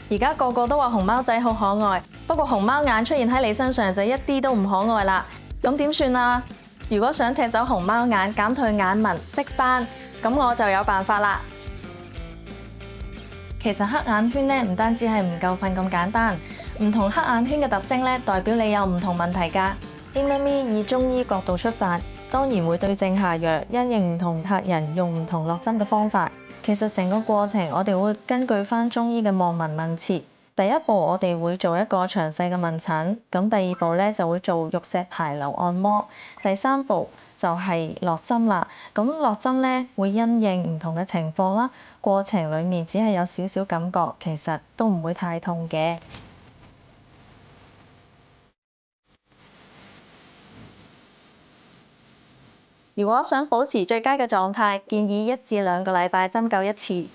而家個個都話熊貓仔好可愛，不過熊貓眼出現喺你身上就一啲都唔可愛啦。咁點算啊？如果想踢走熊貓眼、減退眼紋、色斑，咁我就有辦法啦。其實黑眼圈咧唔單止係唔夠瞓咁簡單，唔同黑眼圈嘅特徵咧代表你有唔同問題㗎。Inami 以中醫角度出發，當然會對症下藥，因應唔同客人用唔同落針嘅方法。其實成個過程我哋會根據翻中醫嘅望聞問切。第一步我哋會做一個詳細嘅問診，咁第二步咧就會做玉石排流按摩，第三步就係落針啦。咁落針咧會因應唔同嘅情況啦，過程裡面只係有少少感覺，其實都唔會太痛嘅。如果想保持最佳嘅狀態，建議1至2個禮拜針灸一次。